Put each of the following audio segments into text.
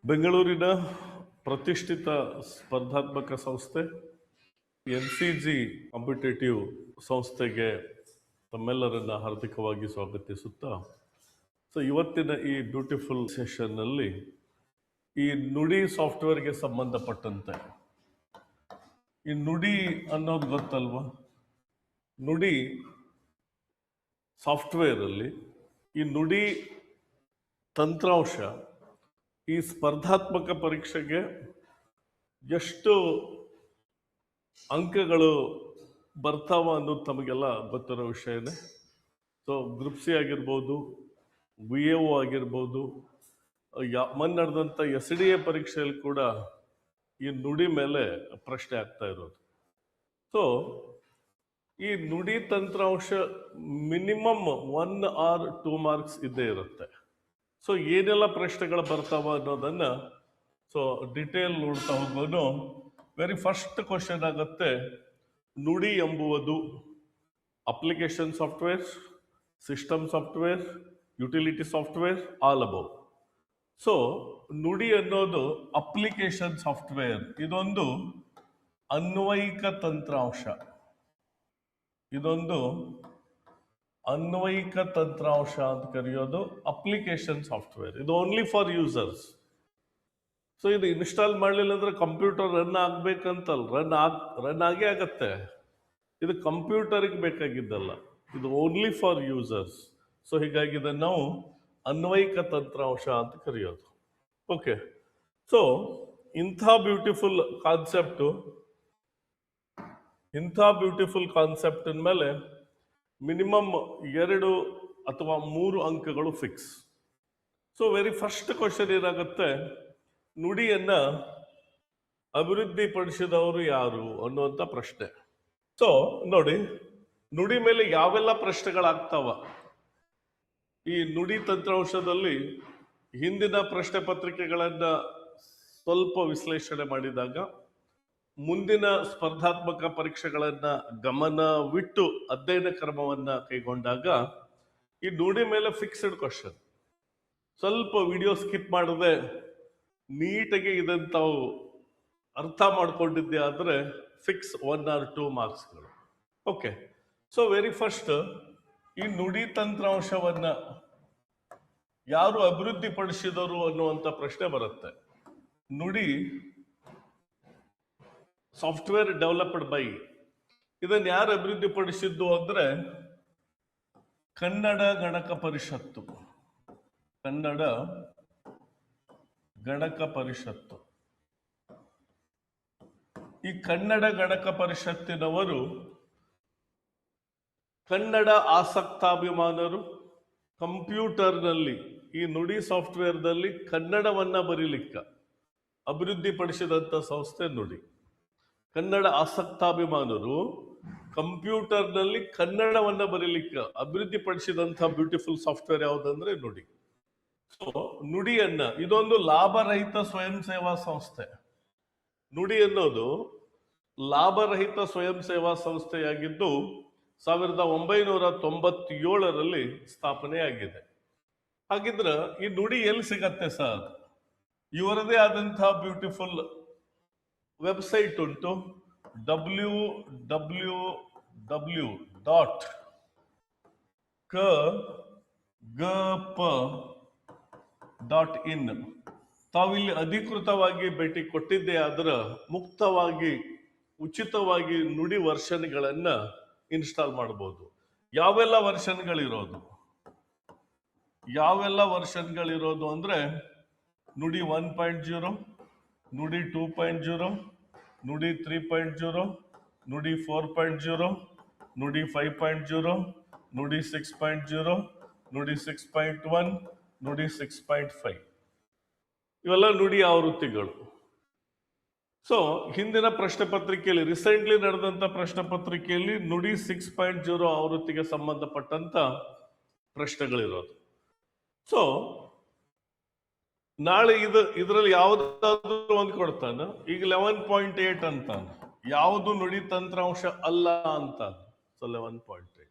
ಬೆಂಗಳೂರಿನ ಪ್ರತಿಷ್ಠಿತ ಸ್ಪರ್ಧಾತ್ಮಕ ಸಂಸ್ಥೆ NCG ಕಾಂಪಿಟೇಟಿವ್ ಸಂಸ್ಥೆಗೆ ತಮ್ಮೆಲ್ಲರನ್ನ ಹಾರ್ದಿಕವಾಗಿ ಸ್ವಾಗತಿಸುತ್ತಾ ಇವತ್ತಿನ ಈ ಬ್ಯೂಟಿಫುಲ್ ಸೆಷನ್ನಲ್ಲಿ ಈ ನುಡಿ ಸಾಫ್ಟ್ವೇರ್ಗೆ ಸಂಬಂಧಪಟ್ಟಂತೆ ಈ ನುಡಿ ಅನ್ನೋದು ಗೊತ್ತಲ್ವಾ? ನುಡಿ ಸಾಫ್ಟ್ವೇರಲ್ಲಿ ಈ ನುಡಿ ತಂತ್ರಾಂಶ ಈ ಸ್ಪರ್ಧಾತ್ಮಕ ಪರೀಕ್ಷೆಗೆ ಎಷ್ಟು ಅಂಕಗಳು ಬರ್ತಾವ ಅನ್ನೋದು ತಮಗೆಲ್ಲ ಗೊತ್ತಿರೋ ವಿಷಯನೇ. ಗ್ರೂಪ್ ಸಿ ಆಗಿರ್ಬೋದು, VAO ಆಗಿರ್ಬೋದು, ಮೊನ್ನೆ ನಡೆದಂಥ SDA ಪರೀಕ್ಷೆಯಲ್ಲಿ ಕೂಡ ಈ ನುಡಿ ಮೇಲೆ ಪ್ರಶ್ನೆ ಆಗ್ತಾ ಇರೋದು. ಈ ನುಡಿ ತಂತ್ರಾಂಶ ಮಿನಿಮಮ್ 1 or 2 ಮಾರ್ಕ್ಸ್ ಇದ್ದೇ ಇರುತ್ತೆ. ಏನೆಲ್ಲ ಪ್ರಶ್ನೆಗಳು ಬರ್ತಾವ ಅನ್ನೋದನ್ನ ಡಿಟೇಲ್ ನೋಡ್ತಾ ಹೋಗೋನು. ವೆರಿ ಫಸ್ಟ್ ಕ್ವಶನ್ ಆಗುತ್ತೆ, ನುಡಿ ಎಂಬುವುದು application software, system software, utility software, all above. ನುಡಿ ಅನ್ನೋದು ಅಪ್ಲಿಕೇಶನ್ ಸಾಫ್ಟ್ವೇರ್. ಇದೊಂದು ಅನ್ವಯಿಕ ತಂತ್ರಾಂಶ. ಇದೊಂದು ಅನ್ವಯಿಕ ತಂತ್ರಾಂಶ ಅಂತ ಕರೆಯೋದು ಅಪ್ಲಿಕೇಶನ್ ಸಾಫ್ಟ್ವೇರ್. ಇದು ಓನ್ಲಿ ಫಾರ್ ಯೂಸರ್ಸ್. ಇದು ಇನ್ಸ್ಟಾಲ್ ಮಾಡಲಿಲ್ಲ ಅಂದ್ರೆ ಕಂಪ್ಯೂಟರ್ ರನ್ ಆಗ್ಬೇಕಂತಲ್ಲ, ರನ್ ಆಗೇ ಆಗತ್ತೆ. ಇದು ಕಂಪ್ಯೂಟರ್ಗೆ ಬೇಕಾಗಿದ್ದಲ್ಲ, ಇದು ಓನ್ಲಿ ಫಾರ್ ಯೂಸರ್ಸ್. ಹೀಗಾಗಿ ಇದನ್ನು ನಾವು ಅನ್ವಯಿಕ ತಂತ್ರಾಂಶ ಅಂತ ಕರೆಯೋದು. ಓಕೆ, ಇಂಥ ಬ್ಯೂಟಿಫುಲ್ ಕಾನ್ಸೆಪ್ಟ್ ಮೇಲೆ ಮಿನಿಮಮ್ 2 ಅಥವಾ 3 ಅಂಕಗಳು ಫಿಕ್ಸ್. ವೆರಿ ಫಸ್ಟ್ ಕ್ವಶನ್ ಏನಾಗುತ್ತೆ, ನುಡಿಯನ್ನ ಅಭಿವೃದ್ಧಿಪಡಿಸಿದವರು ಯಾರು ಅನ್ನುವಂಥ ಪ್ರಶ್ನೆ. ನೋಡಿ, ನುಡಿ ಮೇಲೆ ಯಾವೆಲ್ಲ ಪ್ರಶ್ನೆಗಳಾಗ್ತಾವ ಈ ನುಡಿ ತಂತ್ರಾಂಶದಲ್ಲಿ. ಹಿಂದಿನ ಪ್ರಶ್ನೆ ಪತ್ರಿಕೆಗಳನ್ನ ಸ್ವಲ್ಪ ವಿಶ್ಲೇಷಣೆ ಮಾಡಿದಾಗ, ಮುಂದಿನ ಸ್ಪರ್ಧಾತ್ಮಕ ಪರೀಕ್ಷೆಗಳನ್ನ ಗಮನವಿಟ್ಟು ಅಧ್ಯಯನ ಕ್ರಮವನ್ನ ಕೈಗೊಂಡಾಗ ಈ ನುಡಿ ಮೇಲೆ ಫಿಕ್ಸ್ಡ್ ಕ್ವಶನ್. ಸ್ವಲ್ಪ ವಿಡಿಯೋ ಸ್ಕಿಪ್ ಮಾಡದೆ ನೀಟಾಗಿ ಇದನ್ನು ತಾವು ಅರ್ಥ ಮಾಡ್ಕೊಂಡಿದ್ದೆ ಆದ್ರೆ ಫಿಕ್ಸ್ 1 or 2 ಮಾರ್ಕ್ಸ್ಗಳು. ಓಕೆ, ವೆರಿ ಫಸ್ಟ್, ಈ ನುಡಿ ತಂತ್ರಾಂಶವನ್ನ ಯಾರು ಅಭಿವೃದ್ಧಿಪಡಿಸಿದರು ಅನ್ನುವಂಥ ಪ್ರಶ್ನೆ ಬರುತ್ತೆ. ನುಡಿ ಸಾಫ್ಟ್ವೇರ್ ಡೆವಲಪ್ಡ್ ಬೈ, ಇದನ್ನು ಯಾರು ಅಭಿವೃದ್ಧಿಪಡಿಸಿದ್ದು ಅಂದ್ರೆ ಕನ್ನಡ ಗಣಕ ಪರಿಷತ್ತು. ಕನ್ನಡ ಗಣಕ ಪರಿಷತ್ತು. ಈ ಕನ್ನಡ ಗಣಕ ಪರಿಷತ್ತಿನವರು ಕನ್ನಡ ಆಸಕ್ತಾಭಿಮಾನರು. ಕಂಪ್ಯೂಟರ್ನಲ್ಲಿ ಈ ನುಡಿ ಸಾಫ್ಟ್ವೇರ್ನಲ್ಲಿ ಕನ್ನಡವನ್ನ ಬರೀಲಿಕ್ಕೆ ಅಭಿವೃದ್ಧಿಪಡಿಸಿದಂಥ ಸಂಸ್ಥೆ ನುಡಿ. ಕನ್ನಡ ಆಸಕ್ತಾಭಿಮಾನರು ಕಂಪ್ಯೂಟರ್ನಲ್ಲಿ ಕನ್ನಡವನ್ನ ಬರೀಲಿಕ್ಕೆ ಅಭಿವೃದ್ಧಿಪಡಿಸಿದಂಥ ಬ್ಯೂಟಿಫುಲ್ ಸಾಫ್ಟ್ವೇರ್ ಯಾವುದಂದ್ರೆ ನುಡಿ. ನುಡಿಯನ್ನ, ಇದೊಂದು ಲಾಭರಹಿತ ಸ್ವಯಂ ಸೇವಾ ಸಂಸ್ಥೆ. ನುಡಿ ಅನ್ನೋದು ಲಾಭರಹಿತ ಸ್ವಯಂ ಸೇವಾ ಸಂಸ್ಥೆಯಾಗಿದ್ದು 1997ರಲ್ಲಿ ಸ್ಥಾಪನೆಯಾಗಿದೆ. ಹಾಗಿದ್ರೆ ಈ ನುಡಿ ಎಲ್ಲಿ ಸಿಗತ್ತೆ ಸರ್? ಇವರದೇ ಆದಂತಹ ಬ್ಯೂಟಿಫುಲ್ ವೆಬ್ಸೈಟ್ ಉಂಟು, www.kgp.in. ತಾವಿಲ್ಲಿ ಅಧಿಕೃತವಾಗಿ ಭೇಟಿ ಕೊಟ್ಟಿದ್ದೇ ಆದ್ರೆ ಮುಕ್ತವಾಗಿ ಉಚಿತವಾಗಿ ನುಡಿ ವರ್ಷನ್ಗಳನ್ನ ಇನ್ಸ್ಟಾಲ್ ಮಾಡಬಹುದು. ಯಾವೆಲ್ಲ ವರ್ಷನ್ಗಳಿರೋದು ಅಂದ್ರೆ ನುಡಿ 1.0, ನುಡಿ 2.0, ನುಡಿ 3.0, ನುಡಿ 4.0, ನುಡಿ 5.0, ನುಡಿ 6.0, ನುಡಿ 6.1, ನುಡಿ 6.5. ಇವೆಲ್ಲ ನುಡಿ ಆವೃತ್ತಿಗಳು. ಹಿಂದಿನ ಪ್ರಶ್ನೆ ಪತ್ರಿಕೆಯಲ್ಲಿ, ರೀಸೆಂಟ್ಲಿ ನಡೆದಂತ ಪ್ರಶ್ನೆ ಪತ್ರಿಕೆಯಲ್ಲಿ ನುಡಿ 6.0 ಆವೃತ್ತಿಗೆ ಸಂಬಂಧಪಟ್ಟಂತ ಪ್ರಶ್ನೆಗಳಿರೋದು. ನಾಳೆ ಇದರಲ್ಲಿ ಯಾವುದಾದ್ರೂ ಒಂದು ಕೊಡ್ತಾನ. ಈಗ 11.8 ಅಂತಾನ, ಯಾವುದು ನುಡಿ ತಂತ್ರಾಂಶ ಅಲ್ಲ ಅಂತ. 11.8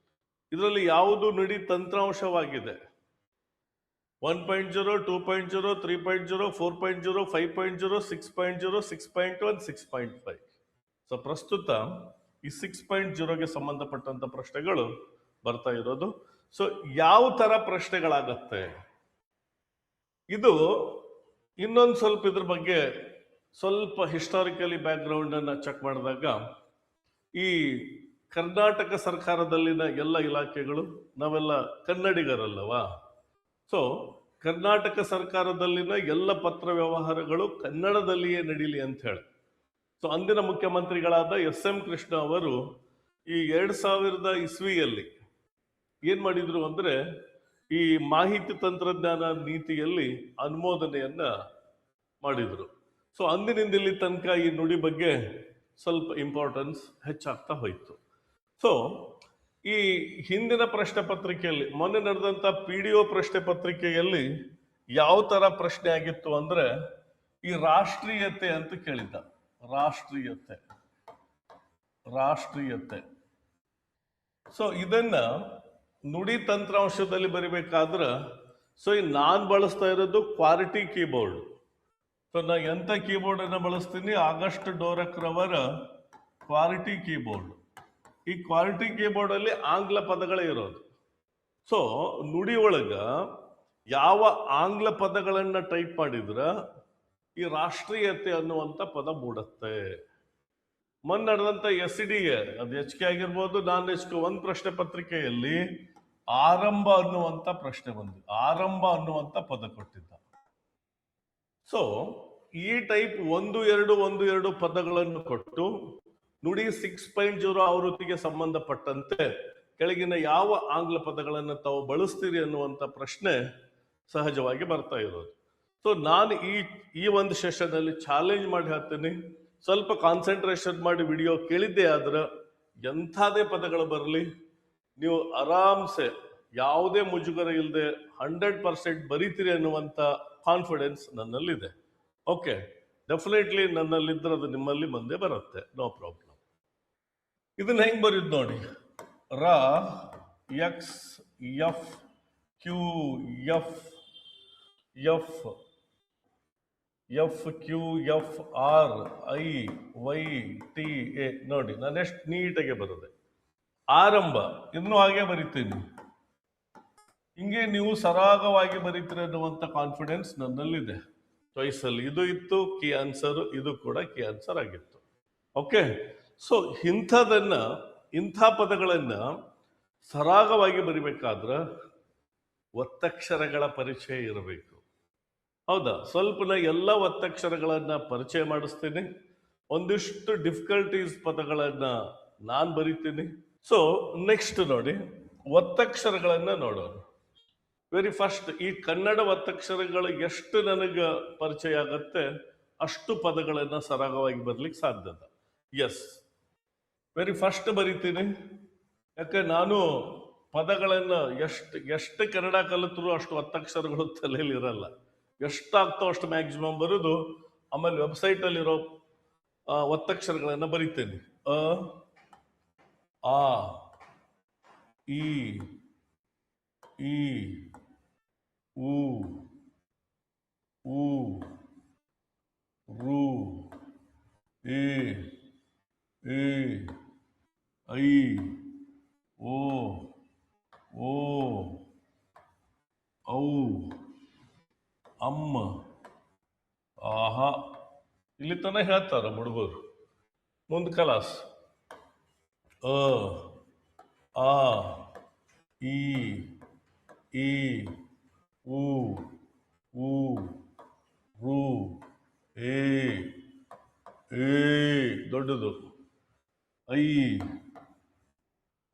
ಇದರಲ್ಲಿ ಯಾವುದು ನುಡಿ ತಂತ್ರಾಂಶವಾಗಿದೆ? 1.0, 2.0, 3.0, 4.0, 5.0, 6.0, 6.1, 6.5. ಸೊ ಪ್ರಸ್ತುತ ಈ 6.0ಗೆ ಸಂಬಂಧಪಟ್ಟಂತ ಪ್ರಶ್ನೆಗಳು ಬರ್ತಾ ಇರೋದು. ಸೊ ಯಾವ ತರ ಪ್ರಶ್ನೆಗಳಾಗತ್ತೆ, ಇದು ಇನ್ನೊಂದು ಸ್ವಲ್ಪ ಇದ್ರ ಬಗ್ಗೆ ಸ್ವಲ್ಪ ಹಿಸ್ಟಾರಿಕಲಿ ಬ್ಯಾಕ್ ಗ್ರೌಂಡ್ ಅನ್ನ ಚೆಕ್ ಮಾಡಿದಾಗ, ಈ ಕರ್ನಾಟಕ ಸರ್ಕಾರದಲ್ಲಿನ ಎಲ್ಲ ಇಲಾಖೆಗಳು, ನಾವೆಲ್ಲ ಕನ್ನಡಿಗರಲ್ಲವಾ, ಸೊ ಕರ್ನಾಟಕ ಸರ್ಕಾರದಲ್ಲಿನ ಎಲ್ಲ ಪತ್ರ ವ್ಯವಹಾರಗಳು ಕನ್ನಡದಲ್ಲಿಯೇ ನಡೀಲಿ ಅಂತ ಹೇಳಿ, ಸೊ ಅಂದಿನ ಮುಖ್ಯಮಂತ್ರಿಗಳಾದ ಎಸ್.ಎಂ. ಕೃಷ್ಣ ಅವರು ಈ 2000 ಇಸ್ವಿಯಲ್ಲಿ ಏನ್ ಮಾಡಿದ್ರು ಅಂದ್ರೆ, ಈ ಮಾಹಿತಿ ತಂತ್ರಜ್ಞಾನ ನೀತಿಯಲ್ಲಿ ಅನುಮೋದನೆಯನ್ನ ಮಾಡಿದ್ರು. ಸೊ ಅಂದಿನಿಂದ ಇಲ್ಲಿ ತನಕ ಈ ನುಡಿ ಬಗ್ಗೆ ಸ್ವಲ್ಪ ಇಂಪಾರ್ಟೆನ್ಸ್ ಹೆಚ್ಚಾಗ್ತಾ ಹೋಯ್ತು. ಸೊ ಈ ಹಿಂದಿನ ಪ್ರಶ್ನೆ ಪತ್ರಿಕೆಯಲ್ಲಿ, ಮೊನ್ನೆ ನಡೆದಂತ PDO ಪ್ರಶ್ನೆ ಪತ್ರಿಕೆಯಲ್ಲಿ ಯಾವ ತರ ಪ್ರಶ್ನೆ ಆಗಿತ್ತು ಅಂದ್ರೆ, ಈ ರಾಷ್ಟ್ರೀಯತೆ ಅಂತ ಕೇಳಿದ್ದ. ರಾಷ್ಟ್ರೀಯತೆ. ಸೊ ಇದನ್ನ ನುಡಿ ತಂತ್ರಾಂಶದಲ್ಲಿ ಬರಿಬೇಕಾದ್ರೆ, ಸೊ ನಾನ್ ಬಳಸ್ತಾ ಇರೋದು ಕ್ವಾಲಿಟಿ ಕೀಬೋರ್ಡ್. ಸೊ ನಾ ಎಂತ ಕೀಬೋರ್ಡ್ ಅನ್ನ ಬಳಸ್ತೀನಿ, ಆಗಸ್ಟ್ ಡೋರಕ್ ರವರ ಕ್ವಾಲಿಟಿ ಕೀಬೋರ್ಡ್. ಈ ಕ್ವಾಲಿಟಿ ಕೀಬೋರ್ಡ್ ಅಲ್ಲಿ ಆಂಗ್ಲ ಪದಗಳೇ ಇರೋದು. ಸೊ ನುಡಿ ಒಳಗ ಯಾವ ಆಂಗ್ಲ ಪದಗಳನ್ನ ಟೈಪ್ ಮಾಡಿದ್ರ ಈ ರಾಷ್ಟ್ರೀಯತೆ ಅನ್ನುವಂತ ಪದ ಮೂಡುತ್ತೆ. ಮೊನ್ನೆ ನಡೆದಂತ SDA, ಅದು HK ಆಗಿರ್ಬೋದು, ನಾನ್ HK, ಒಂದು ಪ್ರಶ್ನೆ ಪತ್ರಿಕೆಯಲ್ಲಿ ಆರಂಭ ಅನ್ನುವಂತ ಪ್ರಶ್ನೆ ಬಂದಿದೆ. ಆರಂಭ ಅನ್ನುವಂತ ಪದ ಕೊಟ್ಟಿದ್ದ. ಸೊ ಈ ಟೈಪ್ 1-2 ಪದಗಳನ್ನು ಕೊಟ್ಟು ನುಡಿ 6.0 ಆವೃತ್ತಿಗೆ ಸಂಬಂಧಪಟ್ಟಂತೆ ಕೆಳಗಿನ ಯಾವ ಆಂಗ್ಲ ಪದಗಳನ್ನು ತಾವು ಬಳಸ್ತೀರಿ ಅನ್ನುವಂತ ಪ್ರಶ್ನೆ ಸಹಜವಾಗಿ ಬರ್ತಾ ಇರೋದು. ಸೊ ನಾನು ಈ ಒಂದು ಸೆಷನ್ ಅಲ್ಲಿ ಚಾಲೆಂಜ್ ಮಾಡಿ ಹೇಳ್ತೀನಿ, ಸ್ವಲ್ಪ ಕಾನ್ಸಂಟ್ರೇಷನ್ ಮಾಡಿ ವಿಡಿಯೋ ಕೇಳಿದ್ದೆ ಆದ್ರೆ ಎಂಥದೇ ಪದಗಳು ಬರಲಿ, ನೀವು ಆರಾಮ್ಸೆ ಯಾವುದೇ ಮುಜುಗರ ಇಲ್ಲದೆ 100% ಬರೀತೀರಿ ಅನ್ನುವಂಥ ಕಾನ್ಫಿಡೆನ್ಸ್ ನನ್ನಲ್ಲಿದೆ. ಓಕೆ, ಡೆಫಿನೆಟ್ಲಿ ನನ್ನಲ್ಲಿದ್ದರೆ ಅದು ನಿಮ್ಮಲ್ಲಿ ಮುಂದೆ ಬರುತ್ತೆ, ನೋ ಪ್ರಾಬ್ಲಮ್. ಇದನ್ನ ಹೆಂಗ್ ಬರೀದ್ ನೋಡಿ, ರ X F Q F F F Q F R I Y T A. ನೋಡಿ ನಾನು ಎಷ್ಟು ನೀಟಾಗಿ ಬರುತ್ತೆ. ಆರಂಭ ಇನ್ನೂ ಹಾಗೆ ಬರಿತೀನಿ, ಹಿಂಗೆ ನೀವು ಸರಾಗವಾಗಿ ಬರೀತೀರಿ ಅನ್ನುವಂಥ ಕಾನ್ಫಿಡೆನ್ಸ್ ನನ್ನಲ್ಲಿದೆ. ಚಾಯ್ಸ್ ಅಲ್ಲಿ ಇದು ಇತ್ತು, ಕೀ ಆನ್ಸರ್, ಇದು ಕೂಡ ಕೀ ಆನ್ಸರ್ ಆಗಿತ್ತು. ಓಕೆ, ಸೊ ಇಂಥ ಪದಗಳನ್ನ ಸರಾಗವಾಗಿ ಬರಿಬೇಕಾದ್ರೆ ಒತ್ತಕ್ಷರಗಳ ಪರಿಚಯ ಇರಬೇಕು. ಹೌದಾ? ಸ್ವಲ್ಪ ನಾ ಎಲ್ಲ ಒತ್ತಕ್ಷರಗಳನ್ನ ಪರಿಚಯ ಮಾಡಿಸ್ತೀನಿ, ಒಂದಿಷ್ಟು ಡಿಫಿಕಲ್ಟೀಸ್ ಪದಗಳನ್ನ ನಾನು ಬರಿತೀನಿ. ಸೊ ನೆಕ್ಸ್ಟ್ ನೋಡಿ, ಒತ್ತಕ್ಷರಗಳನ್ನ ನೋಡೋಣ. ವೆರಿ ಫಸ್ಟ್, ಈ ಕನ್ನಡ ಒತ್ತಕ್ಷರಗಳು ಎಷ್ಟು ನನಗೆ ಪರಿಚಯ ಆಗತ್ತೆ ಅಷ್ಟು ಪದಗಳನ್ನ ಸರಾಗವಾಗಿ ಬರ್ಲಿಕ್ಕೆ ಸಾಧ್ಯದ. ಎಸ್, ವೆರಿ ಫಸ್ಟ್ ಬರಿತೀನಿ, ಯಾಕೆ ನಾನು ಪದಗಳನ್ನ ಎಷ್ಟು ಕನ್ನಡ ಕಲಿತರು ಅಷ್ಟು ಒತ್ತಕ್ಷರಗಳು ತಲೆಯಲ್ಲಿ ಇರಲ್ಲ. ಎಷ್ಟಾಗ್ತಾವ ಅಷ್ಟು ಮ್ಯಾಕ್ಸಿಮಮ್ ಬರೋದು. ಆಮೇಲೆ ವೆಬ್ಸೈಟ್ ಅಲ್ಲಿರೋ ಒತ್ತಕ್ಷರಗಳನ್ನ ಬರಿತೇನೆ. ಅ, ಆ, ಈ, ಉ, ರು, ಎ, ಐ, ಓ, ಔ, ಅಮ್ಮ, ಆಹಾ. ಇಲ್ಲಿ ತನ ಹೇಳ್ತಾರ ಹುಡುಗರು. ಮುಂದ್ ಕಲಾಸ್ ಅ, ಆ, ಈ, ಉ, ರು, ಎ ದೊಡ್ಡದು, ಐ,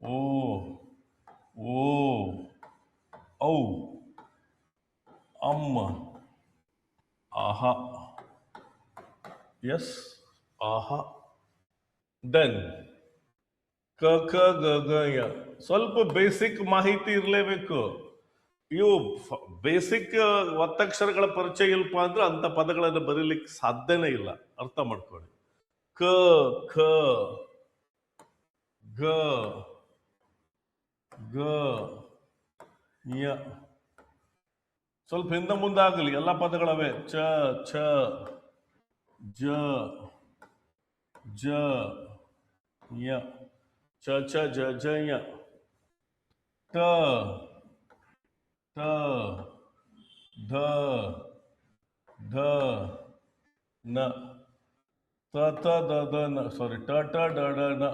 ಓ, ಔ, ಅಮ್ಮ, ಆಹಾ. ಎಸ್, ಆಹಾ. ದೆನ್ ಕ ಖ ಗ ಘ ಯ. ಸ್ವಲ್ಪ ಬೇಸಿಕ್ ಮಾಹಿತಿ ಇರಲೇಬೇಕು. ಇವು ಬೇಸಿಕ್ ಒತ್ತಕ್ಷರಗಳ ಪರಿಚಯ ಇಲ್ಪ ಅಂದ್ರೆ ಅಂತ ಪದಗಳನ್ನು ಬರೀಲಿಕ್ಕೆ ಸಾಧ್ಯನೇ ಇಲ್ಲ. ಅರ್ಥ ಮಾಡ್ಕೊಳ್ಳಿ. ಕ, ಖ, ಗ, ಘ, ಯ. ಸ್ವಲ್ಪ ಹಿಂದೆ ಮುಂದೆ ಆಗಲಿ, ಎಲ್ಲ ಪದಗಳವೆ. ಚ ಛ ಜ ಜ ಯ ಚ ಛ ಜ ಜ ಯ ಟ ಟ ಧ ಧ ನ ತ ತ ದ ದ ನ, ಸಾರಿ, ಟ ಟ ಡ ಡ ನ.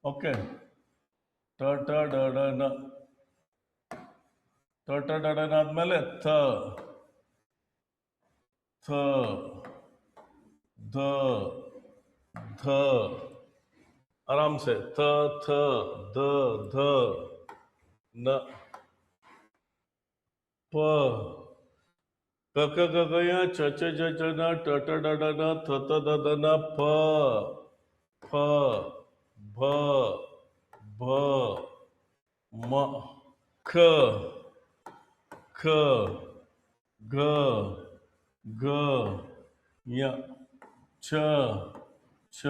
ಓಕೆ, ಟ ಟ ಡ ಡ ನ, ಟ ಟ ಡ ಡ ನ ಆದ್ಮೇಲೆ ಥ ಥ ಧ ಧ, आराम से थ थ ध ध न प क क ग ग य च च ज ज न ट ट ड ड न थ थ द द न प फ भ भ म ख ख ग ग य च च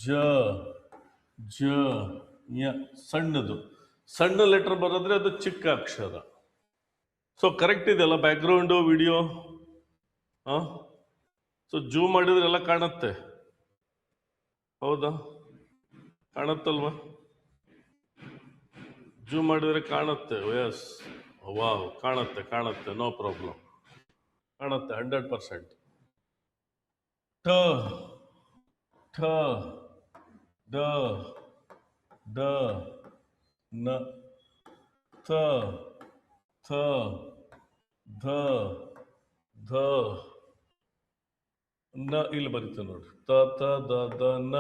ಜ ಜ ಯ. ಸಣ್ಣದು, ಸಣ್ಣ ಲೆಟರ್ ಬರೋದ್ರೆ ಅದು ಚಿಕ್ಕ ಅಕ್ಷರ. ಸೊ ಕರೆಕ್ಟ್ ಇದೆಯಲ್ಲ ಬ್ಯಾಕ್ಗ್ರೌಂಡು ವಿಡಿಯೋ? ಸೊ ಜೂಮ್ ಮಾಡಿದ್ರೆ ಎಲ್ಲ ಕಾಣುತ್ತೆ, ಹೌದಾ? ಕಾಣುತ್ತಲ್ವಾ? ಜೂಮ್ ಮಾಡಿದ್ರೆ ಕಾಣುತ್ತೆ. ಎಸ್, ವಾವ್, ಕಾಣುತ್ತೆ ಕಾಣುತ್ತೆ, ನೋ ಪ್ರಾಬ್ಲಮ್, ಕಾಣುತ್ತೆ 100%. ಠ ಠ ದ ದ ನ ಥ ಥ ಧ ಧ ನ. ಇಲ್ಲಿ ಬರೀತೆ ನೋಡಿ, ತ ತ ದ ದ ನ.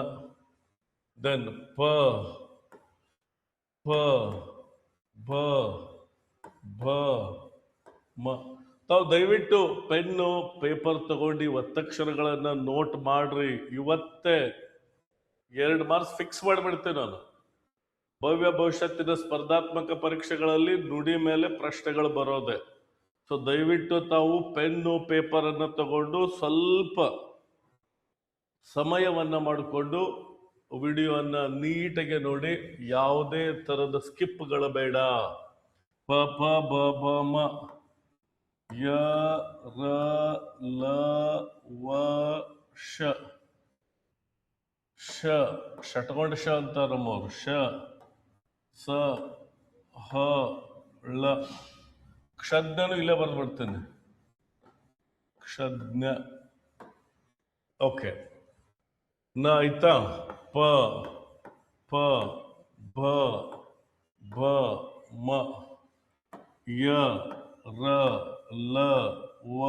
ದೆನ್ ಪ ಪ ಭ ಭ ಮ. ತಾವು ದಯವಿಟ್ಟು ಪೆನ್ನು ಪೇಪರ್ ತಗೊಂಡು ಒತ್ತಕ್ಷರಗಳನ್ನ ನೋಟ್ ಮಾಡ್ರಿ. ಇವತ್ತೇ 2 ಮಾರ್ಕ್ಸ್ ಫಿಕ್ಸ್ ಮಾಡಿಬಿಡ್ತೇನೆ ನಾನು. ಭವ್ಯ ಭವಿಷ್ಯತ್ತಿನ ಸ್ಪರ್ಧಾತ್ಮಕ ಪರೀಕ್ಷೆಗಳಲ್ಲಿ ನುಡಿ ಮೇಲೆ ಪ್ರಶ್ನೆಗಳು ಬರೋದೆ. ಸೊ ದಯವಿಟ್ಟು ತಾವು ಪೆನ್ನು ಪೇಪರ್ ಅನ್ನ ತಗೊಂಡು ಸ್ವಲ್ಪ ಸಮಯವನ್ನ ಮಾಡಿಕೊಂಡು ವಿಡಿಯೋನ ನೀಟಾಗಿ ನೋಡಿ. ಯಾವುದೇ ತರದ ಸ್ಕಿಪ್ಗಳು ಬೇಡ. ಪ ಪ ಬ ಬ ಮ ಯ ರ ಲ ವ ಶ ಶ ಶಟ್ಕೊಂಡ ಶ ಅಂತಾರ ನಮ್ಮವ್ರು. ಶ ಸ ಹ ಳ. ಕ್ಷಜ್ಞನು ಇಲ್ಲೇ ಬರ್ದ್ಬಿಡ್ತೇನೆ, ಕ್ಷಜ್ಞ. ಓಕೆ, ನ ಆಯ್ತಾ? ಪ ಪ ಭ ಭ ಮ ಯ ರ ಲ ವ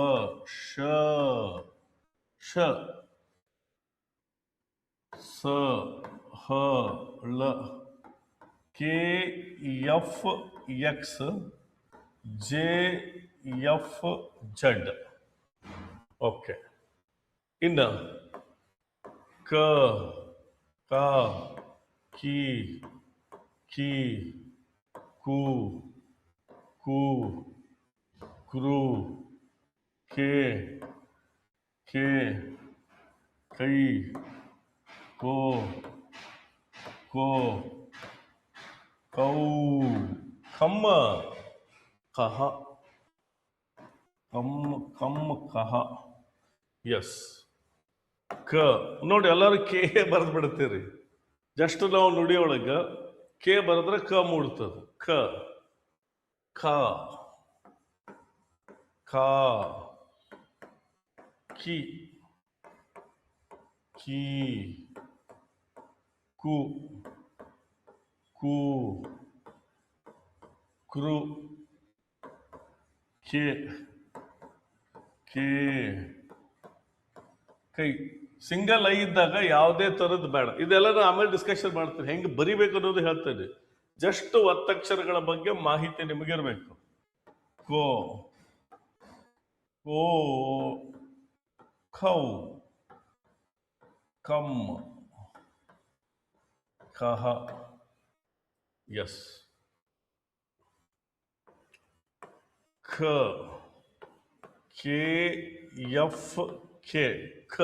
ಶ ಶ ಸ ಹ ಳ K F X J F Z. Okay, ಇನ್ನ ಕ ಕ ಕಿ ಕಿ ಕು ಕು ಕ್ರು ಕೆ ಕೆ ಕೈ ಕೋ ಕೋ ಕೌ ಕಮ್ಮ ಕಹ ಕಮ್ಮ ಕಮ್ಮ ಕಹ. ಎಸ್, ಕ ನೋಡಿ, ಎಲ್ಲರೂ ಕೆ ಬರೆದು ಬಿಡ್ತೀರಿ. ಜಸ್ಟ್ ನಾವು ನುಡಿಯೊಳಗ ಕೆ ಬರೆದ್ರೆ ಕ ಮೂಡ್ತದ. ಕ ಖ ಖ ಕಿ ಕಿ ಕು ಕು ಕ್ರು ಕೆ ಕೆ ಕೈ. ಸಿಂಗಲ್ ಐ ಇದ್ದಾಗ ಯಾವುದೇ ತರದ್ ಬೇಡ. ಇದೆಲ್ಲ ನಾನು ಆಮೇಲೆ ಡಿಸ್ಕಷನ್ ಮಾಡ್ತೀನಿ, ಹೆಂಗೆ ಬರಿಬೇಕು ಅನ್ನೋದು ಹೇಳ್ತೇನೆ. ಜಸ್ಟ್ ಒತ್ತಕ್ಷರಗಳ ಬಗ್ಗೆ ಮಾಹಿತಿ ನಿಮಗಿರ್ಬೇಕು. ಕೋ ಕೋ ಖೌ ಕಮ್ ಕಹ. ಎಸ್, ಖ ಕೆ ಎಫ್ ಕೆ ಖ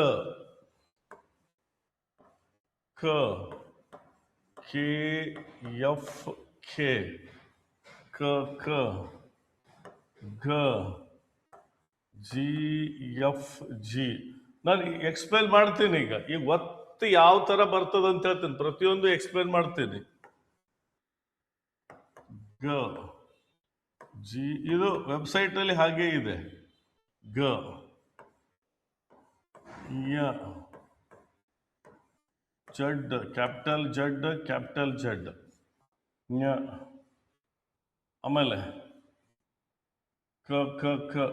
ಖ ಕೆ ಎಫ್ ಕೆ ಕ ಕ ಗ ಜಿ ಎಫ್ ಜಿ. ನಾನು ಎಕ್ಸ್ಪ್ಲೇನ್ ಮಾಡ್ತೀನಿ ಈಗ ಒತ್ತು ಯಾವ ತರ ಬರ್ತದೆ ಅಂತ ಹೇಳ್ತೀನಿ, ಪ್ರತಿಯೊಂದು ಎಕ್ಸ್ಪ್ಲೇನ್ ಮಾಡ್ತೀನಿ. ಗ ಜಿ, ಇದು ವೆಬ್ಸೈಟ್ ನಲ್ಲಿ ಹಾಗೆ ಇದೆ. ಗ ಯ ಜಡ್, ಕ್ಯಾಪಿಟಲ್ ಜಡ್, ಕ್ಯಾಪಿಟಲ್ ಜಡ್. ಯ ಆಮೇಲೆ ಕ ಕ ಕ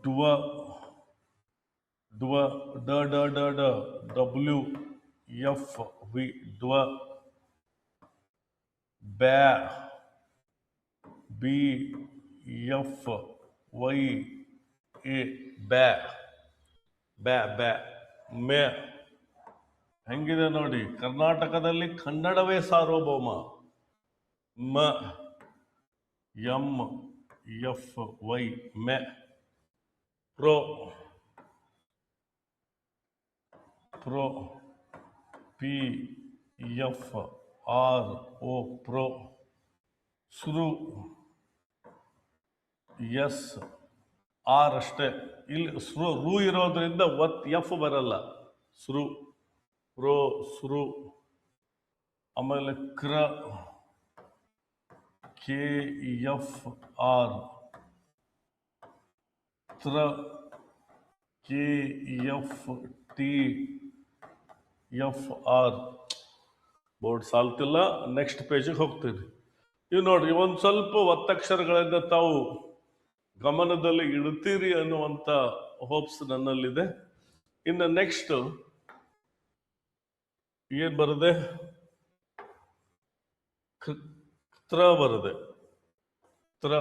ಡ್ವ ಡ್ವ ಡ ಡ ಡ ಡ ಡಬ್ಲ್ಯೂ ಎಫ್ ವಿ ಡ್ವ. ಬ್ಯಾ ಬಿ ಎಫ್ ವೈ ಎ ಬ್ಯಾ ಬ್ಯಾ ಬ್ಯಾ. ಮೆ ಹೆಂಗಿದೆ ನೋಡಿ, ಕರ್ನಾಟಕದಲ್ಲಿ ಕನ್ನಡವೇ ಸಾರ್ವಭೌಮ. ಮ ಎಂ ಎಫ್ ವೈ ಮೆ. ಪ್ರೋ ಪ್ರೋ ಪಿ ಎಫ್ ಆರ್ ಓ ಪ್ರೋ. ಸ್ರು ಎಸ್ ಆರ್ ಅಷ್ಟೇ. ಇಲ್ಲಿ ರು ಇರೋದ್ರಿಂದ ಎಫ್ ಬರಲ್ಲ. ಸ್ರು ಪ್ರೋ ಸ್ರು. ಆಮೇಲೆ ಕ್ರ ಕೆ ಎಫ್ ಆರ್. ತ್ರ K F T F R. Board ಸಾಲ್ತಿಲ್ಲ, ನೆಕ್ಸ್ಟ್ ಪೇಜಿಗೆ ಹೋಗ್ತೀನಿ. ಇವು ನೋಡ್ರಿ, ಒಂದು ಸ್ವಲ್ಪ ಒತ್ತಕ್ಷರಗಳಿಂದ ತಾವು ಗಮನದಲ್ಲಿ ಇಡ್ತೀರಿ ಅನ್ನುವಂಥ ಹೋಪ್ಸ್ ನನ್ನಲ್ಲಿದೆ. ಇನ್ನು ನೆಕ್ಸ್ಟ್ ಏನ್ ಬರದೆ, ತ್ರ ಬರದೆ, ತ್ರ.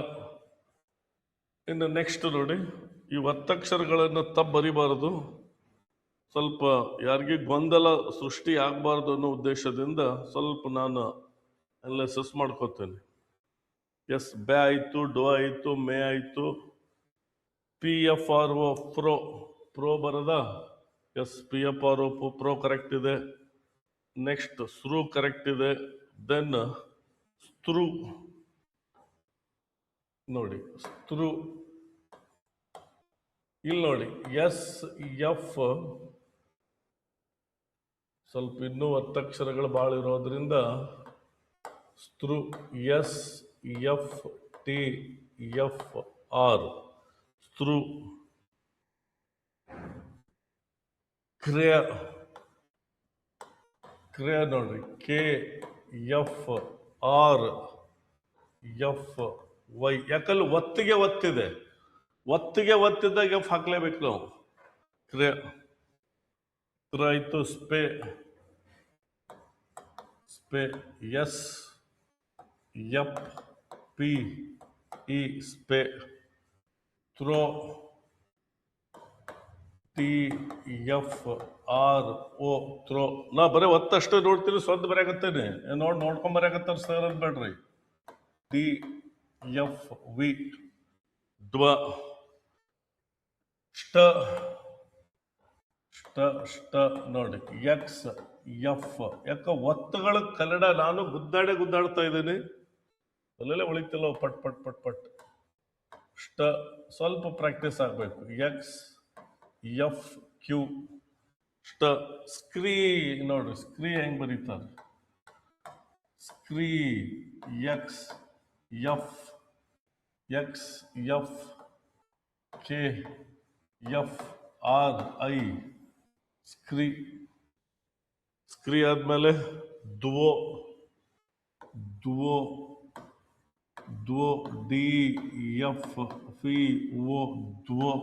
ಇನ್ನು ನೆಕ್ಸ್ಟ್ ನೋಡಿ, ಈ ಒತ್ತಕ್ಷರಗಳನ್ನು ಬರಿಬಾರದು. ಸ್ವಲ್ಪ ಯಾರಿಗೆ ಗೊಂದಲ ಸೃಷ್ಟಿ ಆಗಬಾರ್ದು ಅನ್ನೋ ಉದ್ದೇಶದಿಂದ ಸ್ವಲ್ಪ ನಾನು ಅನಾಲಿಸಿಸ್ ಮಾಡ್ಕೋತೇನೆ. ಎಸ್, ಬ್ಯಾ ಆಯಿತು, ಡೋ ಆಯಿತು, ಮೇ ಆಯಿತು. ಪಿ ಎಫ್ ಆರ್ ಒ ಪ್ರೋ, ಪ್ರೋ ಬರದ. Yes, P F R O ಪ್ರೋ ಕರೆಕ್ಟ್ ಇದೆ. ನೆಕ್ಸ್ಟ್ ಸ್ರು ಕರೆಕ್ಟ್ ಇದೆ. ದೆನ್ ಸ್ತ್ರು ನೋಡಿ, ಸ್ತ್ರು. ಇಲ್ಲಿ ನೋಡಿ, ಎಸ್ ಎಫ್ ಸ್ವಲ್ಪ ಇನ್ನೂ ಒತ್ತಕ್ಷರಗಳು ಭಾಳ ಇರೋದ್ರಿಂದ ಸ್ತ್ರು. S F T F R ಸ್ತ್ರು. ಕ್ರಿಯ ಕ್ರಿಯ ನೋಡ್ರಿ, K F R F Y. ಯಾಕಲ್ಲಿ ಒತ್ತಿಗೆ ಒತ್ತಿದೆ, ಒತ್ತಿಗೆ ಒತ್ತಿದ್ದಾಗ ಎಫ್ ಹಾಕ್ಲೇಬೇಕು ನಾವು. ಕ್ರಿಯ ಕ್ರ ಆಯ್ತು. ಸ್ಪೇ ಸ್ಪೇ. ಎಸ್ ಎಫ್ ಪಿ ಇ ಸ್ಪೇ. ಥ್ರೋ ಟಿ ಎಫ್ ಆರ್ ಓ ಥ್ರೋ. ನಾ ಬರೀ ಒತ್ತಷ್ಟೇ ನೋಡ್ತೀನಿ, ಸ್ವಂತ ಬರೆಯಾಕತ್ತೇನೆ. ನೋಡ್ಕೊಂಡ್ ಬರೆಯಾಕತ್ತಾರ ಸರ್ ಅನ್ಬೇಡ್ರಿ. ಟಿ ಎಫ್ ವಿ ಡ್ವ. ಷ್ಟ ಷ್ಟ ಷ್ಟ ನೋಡಿ, ಎಕ್ಸ್ ಎಫ್. ಯಾಕ ಒತ್ತುಗಳ ಕನ್ನಡ ನಾನು ಗುದ್ದಾಡ್ತಾ ಇದ್ದೀನಿ, ಅಲ್ಲೆಲ್ಲ ಉಳಿತಿಲ್ಲ ಪಟ್ ಪಟ್ ಪಟ್ ಪಟ್. ಷ್ಟ ಸ್ವಲ್ಪ ಪ್ರಾಕ್ಟೀಸ್ ಆಗಬೇಕು. ಎಕ್ಸ್ ಎಫ್ ಕ್ಯೂ ಷ್ಟ. ಸ್ಕ್ರೀ ನೋಡ್ರಿ, ಸ್ಕ್ರೀ ಹೆಂಗ್ ಬರೀತಾರೆ. ಸ್ಕ್ರೀ X F X F K F R I ಸ್ಕ್ರೀ. ಸ್ಕ್ರೀ ಆದ್ಮೇಲೆ ದುವೋ ದುವೋ ದುವೋ ಡಿ ಎಫ್ ಫಿ ಓ ದುವೋ.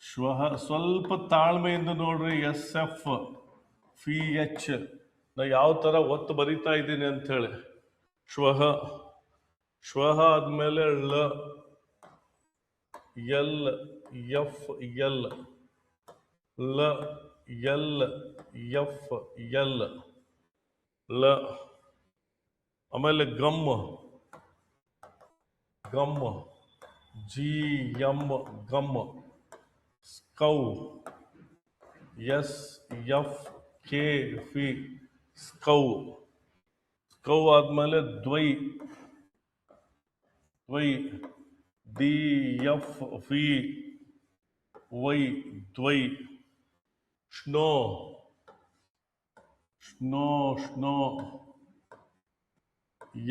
ಶ್ವಹ ಸ್ವಲ್ಪ ತಾಳ್ಮೆಯಿಂದ ನೋಡ್ರಿ. ಎಸ್ ಎಫ್ ಫಿ ಎಚ್. ನಾ ಯಾವ ತರ ಒತ್ತು ಬರಿತಾ ಇದ್ದೀನಿ ಅಂತ ಹೇಳಿ. ಶ್ವಹ ಶ್ವಹ ಆದ್ಮೇಲೆ ಳ ಎಲ್ ಎಫ್ ಎಲ್ ಲ ಎಲ್ ಎಫ್ ಎಲ್ ಲ. ಆಮೇಲೆ ಗಮ್ ಗಮ್ ಜಿ ಎಂ ಗಮ್. ಸ್ಕೌ ಎಸ್ ಎಫ್ ಕೆ ಫಿ ಸ್ಕೌ. ಸ್ಕೌ ಆದ್ಮೇಲೆ ದ್ವೈ ದ್ವೈ ಡಿ ಎಫ್ ವಿ ವೈ ದ್ವೈ ಸ್ನೋ ಸ್ನೋ ಸ್ನೋ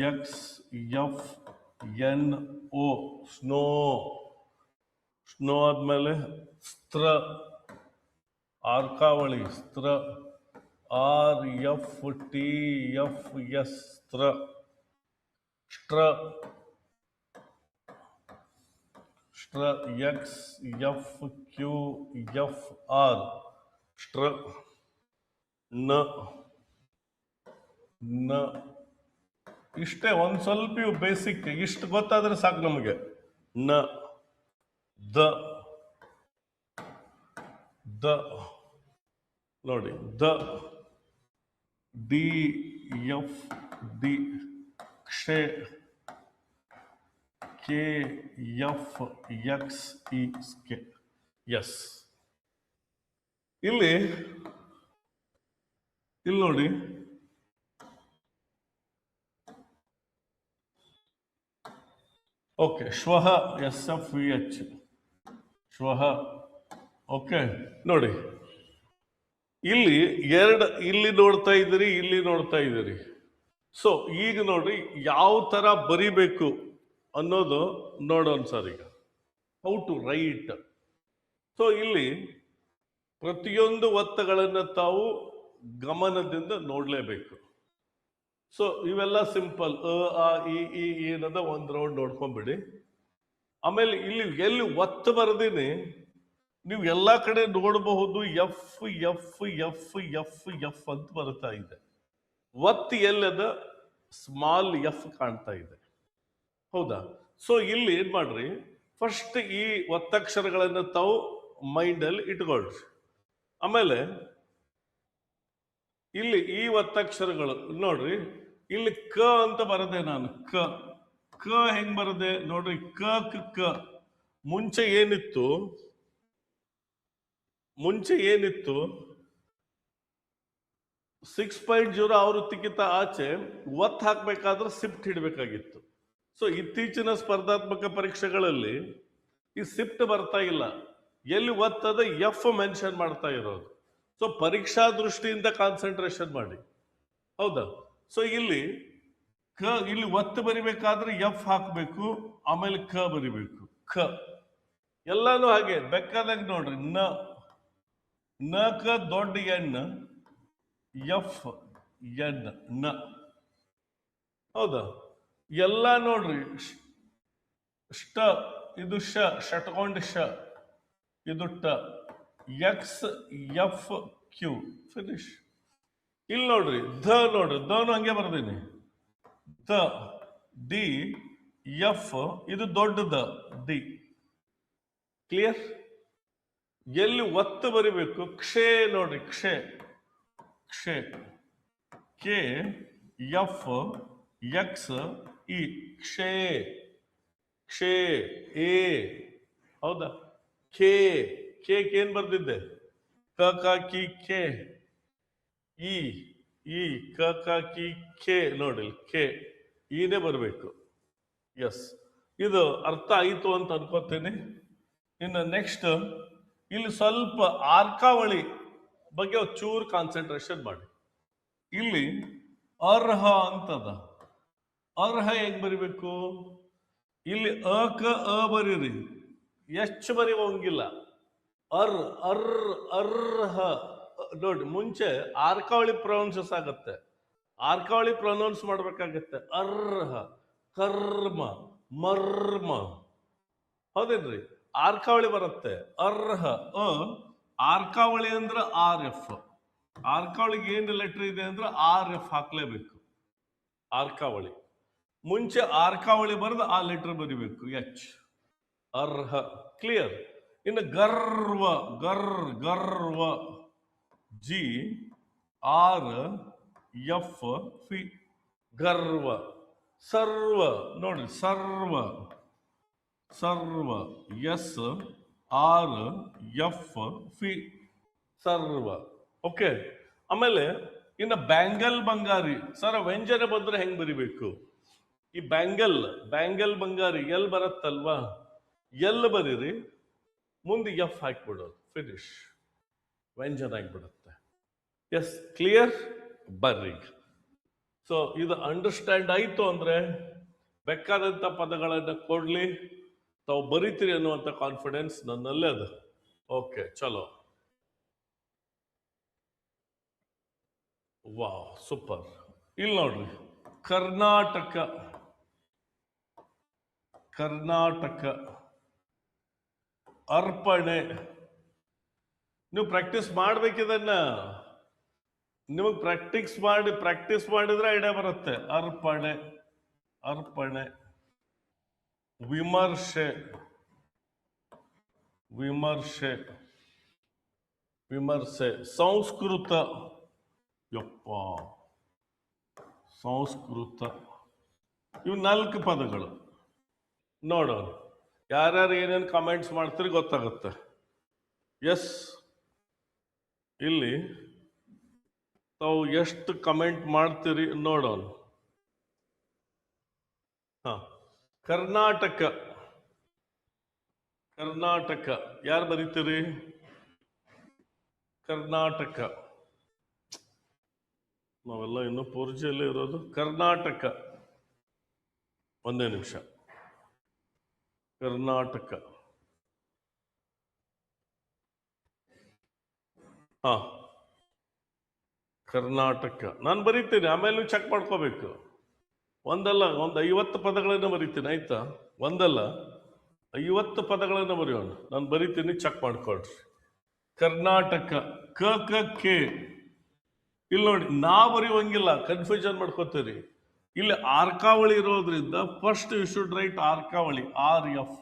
ಎಕ್ಸ್ ಎಫ್ ಎನ್ ಓ ಸ್ನೋ ಸ್ನೋ ಆದ್ಮೇಲೆ ಸ್ತ್ರ ಆರ್ಕಾವಳಿ ಸ್ತ್ರ R F T F S ಸ್ತ್ರ ಸ್ಟ್ರ ಸ್ಟ್ರ X F Q F R ಸ್ಟ್ರ ನ ನ ಇಷ್ಟೇ ಒಂದು ಸ್ವಲ್ಪ ಇವು ಬೇಸಿಕ್ ಇಷ್ಟು ಗೊತ್ತಾದ್ರೆ ಸಾಕು ನಮಗೆ ನ ದ ದ ನೋಡಿ ದ ಡಿ ಎಫ್ ಡಿ ಕ್ಷೆ K F X E K S ಇಲ್ಲಿ ನೋಡಿ ಓಕೆ ಶ್ವಃ ಎಸ್ ಎಫ್ ವಿ ಎಚ್ ಶ್ವಃ ಓಕೆ ನೋಡಿ ಇಲ್ಲಿ ಇಲ್ಲಿ ನೋಡ್ತಾ ಇದ್ದೀರಿ ಇಲ್ಲಿ ನೋಡ್ತಾ ಇದ್ದೀರಿ ಸೊ ಈಗ ನೋಡಿ ಯಾವ ತರ ಬರಿಬೇಕು ಅನ್ನೋದು ನೋಡೋಣ ಸರ್ ಈಗ ಹೌ ಟು ರೈಟ್ ಸೊ ಇಲ್ಲಿ ಪ್ರತಿಯೊಂದು ಒತ್ತುಗಳನ್ನು ತಾವು ಗಮನದಿಂದ ನೋಡಲೇಬೇಕು ಸೊ ಇವೆಲ್ಲ ಸಿಂಪಲ್ ಅ ಈ ಏನದ ಒಂದು ರೌಂಡ್ ನೋಡ್ಕೊಂಡ್ಬಿಡಿ ಆಮೇಲೆ ಇಲ್ಲಿ ಎಲ್ಲಿ ಒತ್ತು ಬರೆದಿನಿ ನೀವು ಎಲ್ಲ ಕಡೆ ನೋಡಬಹುದು F F F F F ಅಂತ ಬರ್ತಾ ಇದೆ ಒತ್ತು ಎಲ್ಲದ ಸ್ಮಾಲ್ ಎಫ್ ಕಾಣ್ತಾ ಇದೆ ಹೌದಾ ಸೊ ಇಲ್ಲಿ ಏನ್ ಮಾಡ್ರಿ ಫಸ್ಟ್ ಈ ಒತ್ತಕ್ಷರಗಳನ್ನು ತಾವು ಮೈಂಡ್ ಅಲ್ಲಿ ಇಟ್ಕೊಳ್ರಿ ಆಮೇಲೆ ಇಲ್ಲಿ ಈ ಒತ್ತಕ್ಷರಗಳು ನೋಡ್ರಿ ಇಲ್ಲಿ ಕ ಅಂತ ಬರದೆ ನಾನು ಕ ಹೆಂಗ್ ಬರದೆ ನೋಡ್ರಿ ಕ ಮುಂಚೆ ಏನಿತ್ತು 6.0 ಆವೃತ್ತಿಗಿಂತ ಆಚೆ ಒತ್ತು ಹಾಕ್ಬೇಕಾದ್ರೆ ಸಿಫ್ಟ್ ಹಿಡಬೇಕಾಗಿತ್ತು ಸೊ ಇತ್ತೀಚಿನ ಸ್ಪರ್ಧಾತ್ಮಕ ಪರೀಕ್ಷೆಗಳಲ್ಲಿ ಈ ಸಿಫ್ಟ್ ಬರ್ತಾ ಇಲ್ಲ ಎಲ್ಲಿ ಒತ್ತದ ಎಫ್ ಮೆನ್ಷನ್ ಮಾಡ್ತಾ ಇರೋದು ಸೊ ಪರೀಕ್ಷಾ ದೃಷ್ಟಿಯಿಂದ ಕಾನ್ಸಂಟ್ರೇಷನ್ ಮಾಡಿ ಹೌದಾ ಸೊ ಇಲ್ಲಿ ಒತ್ತು ಬರಿಬೇಕಾದ್ರೆ ಎಫ್ ಹಾಕಬೇಕು ಆಮೇಲೆ ಕ ಬರಿಬೇಕು ಎಲ್ಲಾನು ಹಾಗೆ ಬೇಕಾದಾಗ ನೋಡ್ರಿ ನ ಕ ದೊಡ್ಡ ಎನ್ ಎಫ್ ಎನ್ ನ ಹೌದಾ ಎಲ್ಲ ನೋಡ್ರಿ ಇದು ಶಟ್ಕೊಂಡ್ ಇದು ಎಕ್ಸ್ ಎಫ್ ಕ್ಯೂ ಫಿನಿಶ್ ಇಲ್ಲಿ ನೋಡ್ರಿ ದನು ಹಂಗೆ ಬರ್ದೀನಿ ದ ಡಿ ಎಫ್ ಇದು ದೊಡ್ಡದ ಡಿ ಕ್ಲಿಯರ್ ಎಲ್ಲಿ ಒತ್ತು ಬರಿಬೇಕು ಕ್ಷೇ ನೋಡ್ರಿ ಕ್ಷೇ ಕೆ ಎಫ್ ಎಕ್ಸ್ ಇ ಕ್ಷೇ ಎ ಹೌದಾ ಕೆ ಏನ್ ಬರ್ದಿದ್ದೆ ಕ ಕಿ ಕೆ ಇ ಕ ಕಿ ಕೆ ನೋಡಿ ಕೆ ಈನೇ ಬರಬೇಕು ಎಸ್ ಇದು ಅರ್ಥ ಆಯಿತು ಅಂತ ಅನ್ಕೋತೀನಿ ಇನ್ನು ನೆಕ್ಸ್ಟ್ ಇಲ್ಲಿ ಸ್ವಲ್ಪ ಆರ್ಕಾವಳಿ ಬಗ್ಗೆ ಚೂರು ಕಾನ್ಸಂಟ್ರೇಷನ್ ಮಾಡಿ ಇಲ್ಲಿ ಅರ್ಹ ಅಂತದ ಅರ್ಹ ಹೇಗ್ ಬರಿಬೇಕು ಇಲ್ಲಿ ಅ ಬರೀರಿ ಎಷ್ಟು ಬರೆಯುವಂಗಿಲ್ಲ ಅರ್ಹ ನೋಡಿ ಮುಂಚೆ ಆರ್ಕಾವಳಿ ಪ್ರೊನೌನ್ಸಸ್ ಆಗತ್ತೆ ಆರ್ಕಾವಳಿ ಪ್ರೊನೌನ್ಸ್ ಮಾಡ್ಬೇಕಾಗತ್ತೆ ಅರ್ಹ ಕರ್ಮ ಮರ್ಮ ಹೌದೇನ್ರಿ ಆರ್ಕಾವಳಿ ಬರುತ್ತೆ ಅರ್ಹ ಆರ್ಕಾವಳಿ ಅಂದ್ರೆ ಆರ್ ಎಫ್ ಆರ್ಕಾವಳಿಗೆ ಏನ್ ಲೆಟರ್ ಇದೆ ಅಂದ್ರೆ ಆರ್ ಎಫ್ ಹಾಕ್ಲೇಬೇಕು ಆರ್ಕಾವಳಿ ಮುಂಚೆ ಆರ್ಕಾವಳಿ ಬರೆದು ಆ ಲೆಟರ್ ಬರಿಬೇಕು ಎಚ್ ಅರ್ಹ ಕ್ಲಿಯರ್ ಇನ್ನು ಗರ್ವ ಜಿ ಆರ್ ಎಫ್ ಫಿ ಗರ್ವ ಸರ್ವ ನೋಡಿ ಸರ್ವ ಎಸ್ ಆರ್ ಎಫ್ ಫಿ ಸರ್ವ ಓಕೆ ಆಮೇಲೆ ಇನ್ನು ಬ್ಯಾಂಗಲ್ ಬಂಗಾರಿ ಸರ್ ವ್ಯಂಜನ ಬಂದ್ರೆ ಹೆಂಗ್ ಬರಿಬೇಕು ಈ ಬ್ಯಾಂಗಲ್ ಬಂಗಾರಿ ಎಲ್ ಬರತ್ತಲ್ವಾ ಎಲ್ಲ ಬರೀರಿ, ಮುಂದೆ ಎಫ್ ಹಾಕ್ಬಿಡೋದು, ಫಿನಿಶ್, ವ್ಯಂಜನ ಆಗಿಬಿಡುತ್ತೆ. Yes, clear? ಬರ್ರಿ. ಸೊ ಇದು ಅಂಡರ್ಸ್ಟ್ಯಾಂಡ್ ಆಯಿತು ಅಂದರೆ ಬೇಕಾದಂಥ ಪದಗಳನ್ನು ಕೊಡಲಿ, ತಾವು ಬರೀತೀರಿ ಅನ್ನುವಂಥ ಕಾನ್ಫಿಡೆನ್ಸ್ ನನ್ನಲ್ಲೇ ಅದು. ಓಕೆ, ಚಲೋ. Wow, super. ಇಲ್ಲಿ ನೋಡ್ರಿ, ಕರ್ನಾಟಕ, ಕರ್ನಾಟಕ, ಅರ್ಪಣೆ. ನೀವು ಪ್ರಾಕ್ಟೀಸ್ ಮಾಡ್ಬೇಕಿದನ್ನ, ನಿಮಗೆ ಪ್ರಾಕ್ಟೀಸ್ ಮಾಡಿದ್ರೆ ಐಡಿಯಾ ಬರುತ್ತೆ. ಅರ್ಪಣೆ, ಅರ್ಪಣೆ. ವಿಮರ್ಶೆ, ವಿಮರ್ಶೆ, ವಿಮರ್ಶೆ. ಸಂಸ್ಕೃತ, ಯಪ್ಪ, ಸಂಸ್ಕೃತ. ಇವು 4 ಪದಗಳು. ನೋಡೋಣ ಯಾರ್ಯಾರು ಏನೇನು ಕಮೆಂಟ್ಸ್ ಮಾಡ್ತೀರಿ ಗೊತ್ತಾಗುತ್ತೆ. ಎಸ್, ಇಲ್ಲಿ ತಾವು ಎಷ್ಟು ಕಮೆಂಟ್ ಮಾಡ್ತೀರಿ ನೋಡೋಣ. ಕರ್ನಾಟಕ, ಕರ್ನಾಟಕ ಯಾರು ಬರೀತೀರಿ? ಕರ್ನಾಟಕ. ನಾವೆಲ್ಲ ಇನ್ನೂ ಪೂರ್ಜಿಯಲ್ಲೇ ಇರೋದು. ಕರ್ನಾಟಕ, ಒಂದೇ ನಿಮಿಷ. ಕರ್ನಾಟಕ. ಕರ್ನಾಟಕ ನಾನು ಬರೀತೀನಿ, ಆಮೇಲೆ ಚೆಕ್ ಮಾಡ್ಕೋಬೇಕು. ಒಂದಲ್ಲ, ಒಂದು 50 ಪದಗಳನ್ನು ಬರೀತೀನಿ, ಆಯ್ತಾ? ಒಂದಲ್ಲ 50 ಪದಗಳನ್ನು ಬರೆಯೋಣ. ನಾನು ಬರೀತೀನಿ, ಚೆಕ್ ಮಾಡ್ಕೊಳ್ರಿ. ಕರ್ನಾಟಕ, ಕೆ. ಇಲ್ಲಿ ನೋಡಿ, ನಾ ಬರೆಯುವಂಗಿಲ್ಲ, ಕನ್ಫ್ಯೂಷನ್ ಮಾಡ್ಕೋತೀರಿ. ಇಲ್ಲಿ ಆರ್ಕಾವಳಿ ಇರೋದ್ರಿಂದ ಫಸ್ಟ್ ಯು ಶುಡ್ ರೈಟ್ ಆರ್ಕಾವಳಿ, RF,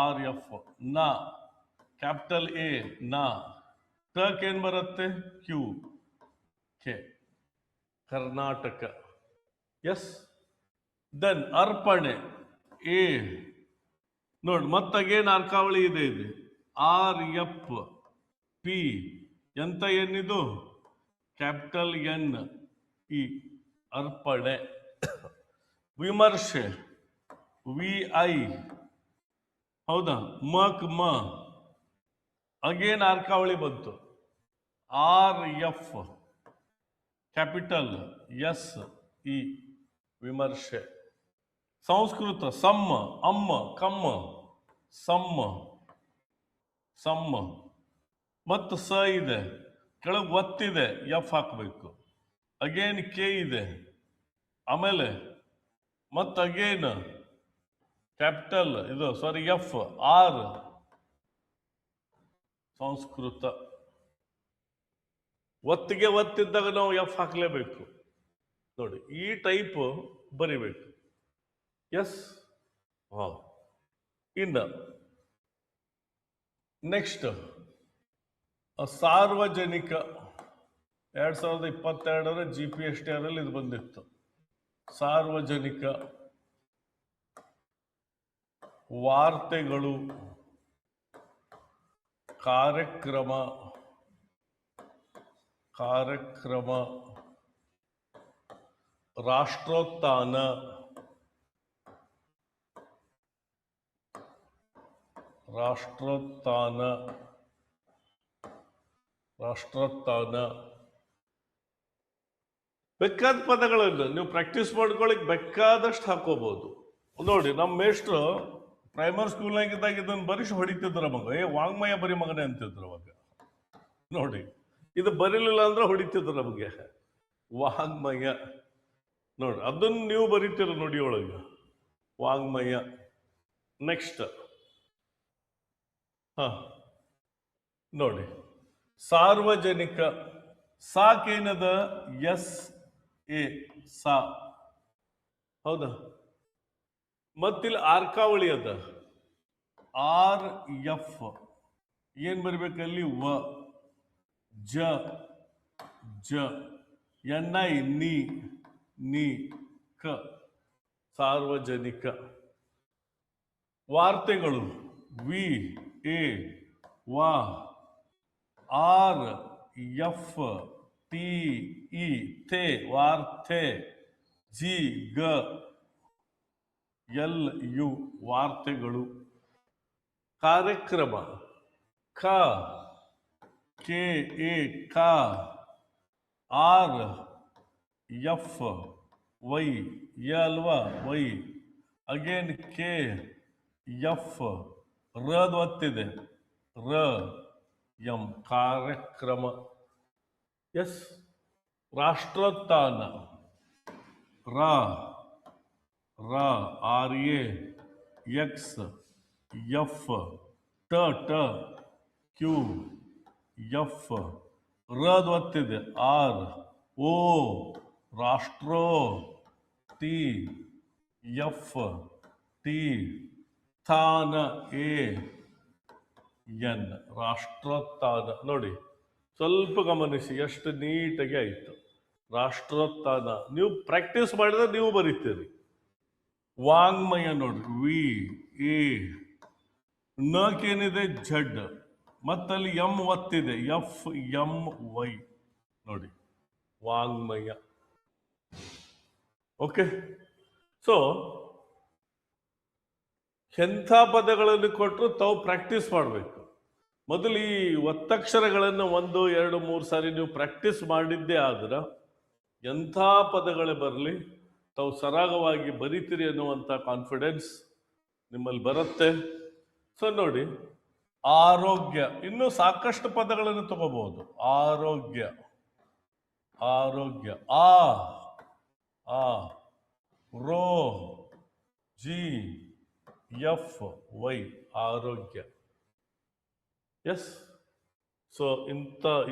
RF. ನಾ, ಕ್ಯಾಪಿಟಲ್ A, ನಾ. ಏನ್ ಬರುತ್ತೆ? Q, K. Karnataka. S. Then ಅರ್ಪಣೆ, A. ನೋಡಿ, ಮತ್ತಾಗೇನು ಅರ್ಕಾವಳಿ ಇದೆ? RF, P. ಎಂತ ಏನಿದು? Capital N, E. ಅರ್ಪಣೆ. ವಿಮರ್ಶೆ, VI. ಹೌದಾ? ಮ. ಅಗೇನ್ ಅರ್ಕಾವಳಿ ಬಂತು, RF, ಕ್ಯಾಪಿಟಲ್ SE. ವಿಮರ್ಶೆ. ಸಂಸ್ಕೃತ, ಸಮ್ಮ, ಅಮ್ಮ, ಕಮ್ಮ, ಸಮ್ಮ, ಸಮ್ಮ. ಮತ್ತು ಸ ಇದೆ, ಕೆಳಗೆ ಒತ್ತಿದೆ, F ಹಾಕಬೇಕು. ಅಗೇನ್ K ಇದೆ, ಆಮೇಲೆ ಮತ್ತು ಅಗೇನ್ ಕ್ಯಾಪಿಟಲ್ ಇದು, ಸಾರಿ, F, R. ಸಂಸ್ಕೃತ. ಒತ್ತಿಗೆ ಒತ್ತಿದ್ದಾಗ ನಾವು F ಹಾಕಲೇಬೇಕು. ನೋಡಿ, ಈ ಟೈಪ್ ಬರಿಬೇಕು. ಎಸ್. ಇನ್ನು ನೆಕ್ಸ್ಟ್ ಸಾರ್ವಜನಿಕ. 2022 GPSTR ಅಲ್ಲಿ ಇದು ಬಂದಿತ್ತು. ಸಾರ್ವಜನಿಕ. ವಾರ್ತೆಗಳು, ಕಾರ್ಯಕ್ರಮ, ಕಾರ್ಯಕ್ರಮ. ರಾಷ್ಟ್ರೋತ್ಥಾನ, ರಾಷ್ಟ್ರೋತ್ಥಾನ, ರಾಷ್ಟ್ರೋತ್ಥಾನ. ಬೇಕಾದ ಪದಗಳನ್ನು ನೀವು ಪ್ರಾಕ್ಟೀಸ್ ಮಾಡ್ಕೊಳ್ಳಿಕ್ಕೆ ಬೇಕಾದಷ್ಟು ಹಾಕೋಬಹುದು. ನೋಡಿ, ನಮ್ಮ ಮೇಷ್ಟ್ರು ಪ್ರೈಮರಿ ಸ್ಕೂಲ್ನಾಗಿದ್ದಾಗ ಇದನ್ನು ಬರೀಶ್ ಹೊಡಿತಿದ್ರ ಮಗ. ವಾಂಗ್ಮಯ ಬರೀ ಮಗನೇ ಅಂತಿದ್ರು ಅವಾಗ. ನೋಡಿ, ಇದು ಬರೀಲಿಲ್ಲ ಅಂದ್ರೆ ಹೊಡಿತಿದ್ರು ನಮಗೆ, ವಾಂಗ್ಮಯ. ನೋಡಿ, ಅದನ್ನು ನೀವು ಬರೀತೀರ ನೋಡಿ ಒಳಗೆ, ವಾಂಗ್ಮಯ. ನೆಕ್ಸ್ಟ್ ನೋಡಿ, ಸಾರ್ವಜನಿಕ. ಸಾಕೇನದ? SA, ಸಾ. ಹೌದಾ? ಮತ್ತಿಲ್ಲಿ ಆರ್ಕಾವಳಿ ಅದ, RF. ಏನ್ ಬರ್ಬೇಕಲ್ಲಿ? ವ, ಜ, ಜ. NI, ನೀ, ಕ. ಸಾರ್ವಜನಿಕ. ವಾರ್ತೆಗಳು, VA, ವಾ. RF, TE, ಥೆ, ವಾರ್ತೆ. G, ಗ. LU, ವಾರ್ತೆಗಳು. ಕಾರ್ಯಕ್ರಮ, ಕ ಕೆ ಎ ಕ, ಆರ್ ಎಫ್ ವೈ, ಯ ಅಲ್ವಾ ವೈ, ಅಗೇನ್ ಕೆ ಎಫ್, ರದ ಒತ್ತಿದೆ, ರ ಎಂ, ಕಾರ್ಯಕ್ರಮ. ಎಸ್. ರಾಷ್ಟ್ರೋತ್ಥಾನ, ರ ರ ಆರ್ ಎ ಎಕ್ಸ್ ಎಫ್, ಟ ಟ ಕ್ಯೂ ಎಫ್, ರದ ಒತ್ತಿದೆ, ಆರ್ ಓ, ರಾಷ್ಟ್ರೋ, ಟಿ ಎಫ್ ಟಿ, ಥಾನ ಎ ಎನ್, ರಾಷ್ಟ್ರೋತ್ಥಾನ. ನೋಡಿ, ಸ್ವಲ್ಪ ಗಮನಿಸಿ ಎಷ್ಟು ನೀಟಾಗಿ ಆಯಿತು. ರಾಷ್ಟ್ರೋತ್ಥಾನ ನೀವು ಪ್ರಾಕ್ಟೀಸ್ ಮಾಡಿದ್ರೆ ನೀವು ಬರೀತೀರಿ. ವಾಂಗ್ಮಯ ನೋಡ್ರಿ, ವಿ ಎ, ನಕೇನಿದೆ ಝಡ್, ಮತ್ತಲ್ಲಿ ಎಂ ಒತ್ತಿದೆ, ಎಫ್ ಎಂ ವೈ. ನೋಡಿ, ವಾಂಗ್ಮಯ. ಓಕೆ. ಸೊ ಎಂಥ ಪದಗಳನ್ನು ಕೊಟ್ಟರು ತಾವು ಪ್ರಾಕ್ಟೀಸ್ ಮಾಡಬೇಕು. ಮೊದಲು ಈ ಒತ್ತಕ್ಷರಗಳನ್ನು 1, 2, 3 ಸಾರಿ ನೀವು ಪ್ರಾಕ್ಟೀಸ್ ಮಾಡಿದ್ದೇ ಆದ್ರೆ ಎಂಥ ಪದಗಳೇ ಬರಲಿ ತಾವು ಸರಾಗವಾಗಿ ಬರೀತೀರಿ ಅನ್ನುವಂಥ ಕಾನ್ಫಿಡೆನ್ಸ್ ನಿಮ್ಮಲ್ಲಿ ಬರುತ್ತೆ. ಸೊ ನೋಡಿ, ಆರೋಗ್ಯ, ಇನ್ನೂ ಸಾಕಷ್ಟು ಪದಗಳನ್ನು ತಗೋಬಹುದು. ಆರೋಗ್ಯ, ಆರೋಗ್ಯ, ಆ ರೋ ಜಿ ಎಫ್ ವೈ, ಆರೋಗ್ಯ. ಎಸ್. ಸೊ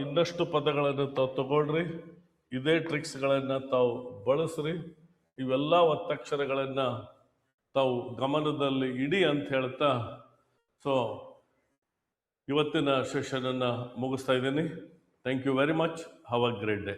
ಇನ್ನಷ್ಟು ಪದಗಳನ್ನು ತಾವು ತಗೊಳ್ರಿ, ಇದೇ ಟ್ರಿಕ್ಸ್ಗಳನ್ನು ತಾವು ಬಳಸ್ರಿ. ಇವೆಲ್ಲ ಒತ್ತಕ್ಷರಗಳನ್ನು ತಾವು ಗಮನದಲ್ಲಿ ಇಡಿ ಅಂತ ಹೇಳ್ತಾ ಸೊ ಇವತ್ತಿನ ಸೆಷನನ್ನು ಮುಗಿಸ್ತಾ ಇದ್ದೀನಿ. Thank you very much. Have a great day.